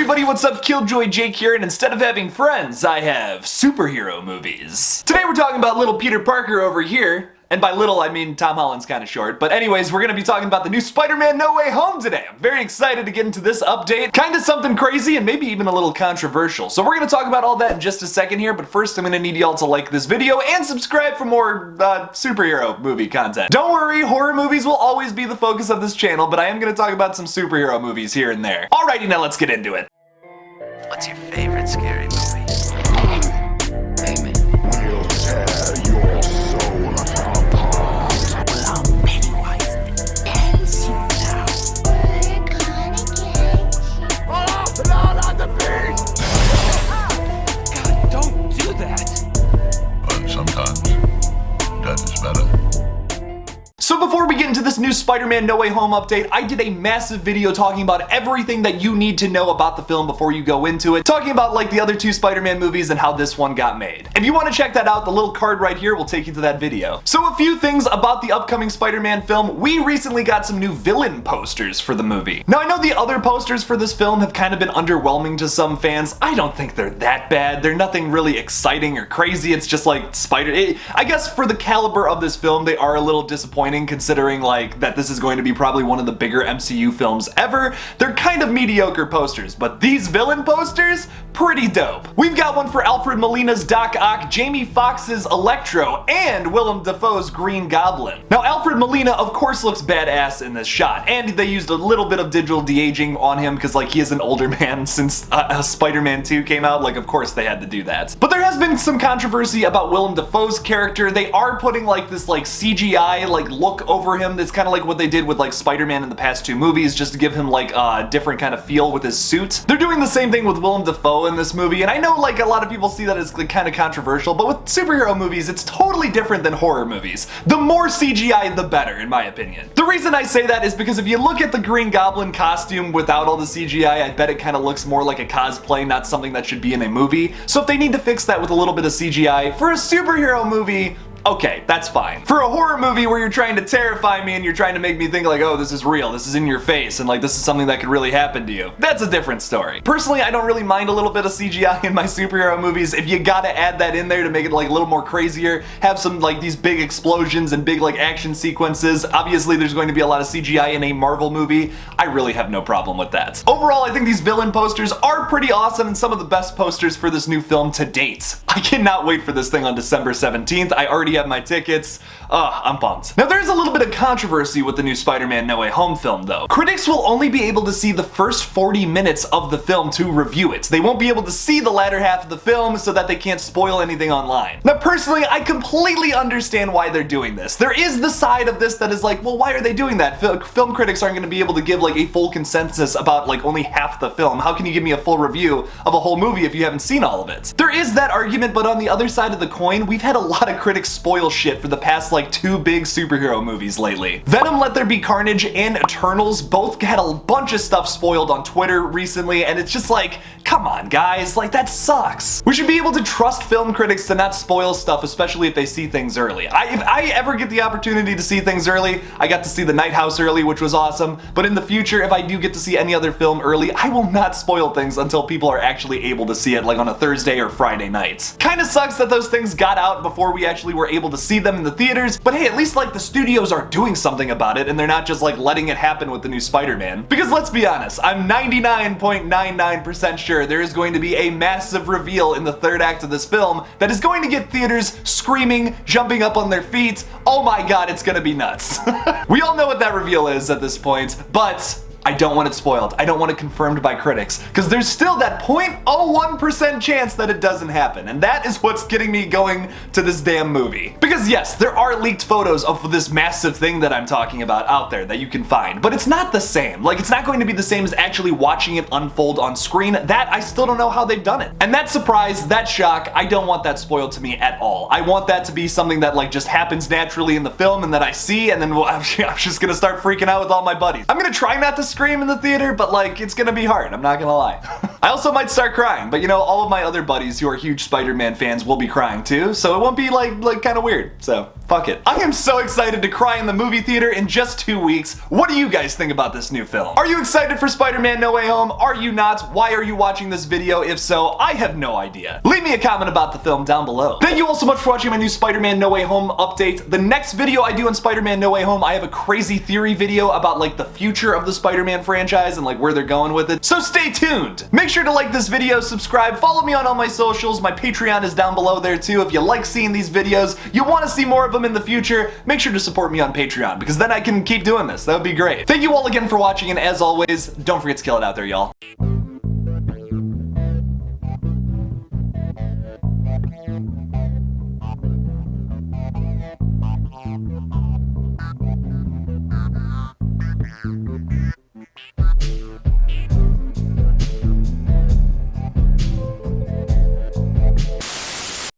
everybody, what's up? KillJoy Jake here, and instead of having friends, I have superhero movies. Today we're talking about little Peter Parker over here. And by little, I mean Tom Holland's kind of short. But anyways, we're gonna be talking about the new Spider-Man No Way Home today. I'm very excited to get into this update. Kind of something crazy and maybe even a little controversial. So we're gonna talk about all that in just a second here, but first I'm gonna need y'all to like this video and subscribe for more superhero movie content. Don't worry, horror movies will always be the focus of this channel, but I am gonna talk about some superhero movies here and there. Alrighty, now let's get into it. What's your favorite scary movie? Amen. We'll tear your soul apart. Well, I'm Pennywise the dancing now. We're gonna get you. Oh, Lord on the beast! God, don't do that. But sometimes death is better. So before we get into this new Spider-Man No Way Home update, I did a massive video talking about everything that you need to know about the film before you go into it, talking about like the other two Spider-Man movies and how this one got made. If you want to check that out, the little card right here will take you to that video. So a few things about the upcoming Spider-Man film. We recently got some new villain posters for the movie. Now I know the other posters for this film have kind of been underwhelming to some fans. I don't think they're that bad. They're nothing really exciting or crazy. It's just like I guess for the caliber of this film, they are a little disappointing considering like that this is going to be probably one of the bigger MCU films ever. They're kind of mediocre posters, but these villain posters, pretty dope. We've got one for Alfred Molina's Doc Ock, Jamie Foxx's Electro, and Willem Dafoe's Green Goblin. Now Alfred Molina of course looks badass in this shot, and they used a little bit of digital de-aging on him because like he is an older man since Spider-Man 2 came out, like of course they had to do that. But there has been some controversy about Willem Dafoe's character. They are putting like this like CGI like look over him that's kind of like what they did with like Spider-Man in the past two movies, just to give him like a different kind of feel with his suit. They're doing the same thing with Willem Dafoe in this movie, and I know like a lot of people see that as like kind of controversial, but with superhero movies it's totally different than horror movies. The more CGI the better, in my opinion. The reason I say that is because if you look at the Green Goblin costume without all the CGI, I bet it kind of looks more like a cosplay, not something that should be in a movie. So if they need to fix that with a little bit of CGI for a superhero movie, okay, that's fine. For a horror movie where you're trying to terrify me and you're trying to make me think like, oh, this is real, this is in your face, and like this is something that could really happen to you, that's a different story. Personally, I don't really mind a little bit of CGI in my superhero movies. If you gotta add that in there to make it like a little more crazier, have some like these big explosions and big like action sequences, obviously there's going to be a lot of CGI in a Marvel movie, I really have no problem with that. Overall, I think these villain posters are pretty awesome and some of the best posters for this new film to date. I cannot wait for this thing on December 17th. I already have my tickets. I'm pumped. Now there's a little bit of controversy with the new Spider-Man No Way Home film though. Critics will only be able to see the first 40 minutes of the film to review it. They won't be able to see the latter half of the film so that they can't spoil anything online. Now personally, I completely understand why they're doing this. There is the side of this that is like, well, why are they doing that? Film critics aren't going to be able to give like a full consensus about like only half the film. How can you give me a full review of a whole movie if you haven't seen all of it? There is that argument, but on the other side of the coin, we've had a lot of critics spoil shit for the past like two big superhero movies lately. Venom Let There Be Carnage and Eternals both had a bunch of stuff spoiled on Twitter recently, and it's just like, come on guys, like that sucks. We should be able to trust film critics to not spoil stuff, especially if they see things early. If I ever get the opportunity to see things early, I got to see The Night House early, which was awesome, but in the future, if I do get to see any other film early, I will not spoil things until people are actually able to see it, like on a Thursday or Friday night. Kinda sucks that those things got out before we actually were able to see them in the theaters, but hey, at least like the studios are doing something about it and they're not just like letting it happen with the new Spider-Man. Because let's be honest, I'm 99.99% sure there is going to be a massive reveal in the third act of this film that is going to get theaters screaming, jumping up on their feet. Oh my god, it's gonna be nuts. We all know what that reveal is at this point, but I don't want it spoiled. I don't want it confirmed by critics, because there's still that 0.01% chance that it doesn't happen, and that is what's getting me going to this damn movie. Because yes, there are leaked photos of this massive thing that I'm talking about out there that you can find, but it's not the same. Like, it's not going to be the same as actually watching it unfold on screen. That, I still don't know how they've done it. And that surprise, that shock, I don't want that spoiled to me at all. I want that to be something that like just happens naturally in the film and that I see, and then I'm just gonna start freaking out with all my buddies. I'm gonna try not to scream in the theater, but like, it's gonna be hard, I'm not gonna lie. I also might start crying, but you know, all of my other buddies who are huge Spider-Man fans will be crying too, so it won't be like kind of weird. So fuck it. I am so excited to cry in the movie theater in just 2 weeks. What do you guys think about this new film? Are you excited for Spider-Man No Way Home? Are you not? Why are you watching this video? If so, I have no idea. Leave me a comment about the film down below. Thank you all so much for watching my new Spider-Man No Way Home update. The next video I do on Spider-Man No Way Home, I have a crazy theory video about like the future of the Spider-Man franchise and like where they're going with it. So stay tuned. Make sure to like this video, subscribe, follow me on all my socials. My Patreon is down below there too. If you like seeing these videos, you want to see more of them in the future, make sure to support me on Patreon because then I can keep doing this. That would be great. Thank you all again for watching, and as always, don't forget to kill it out there, y'all.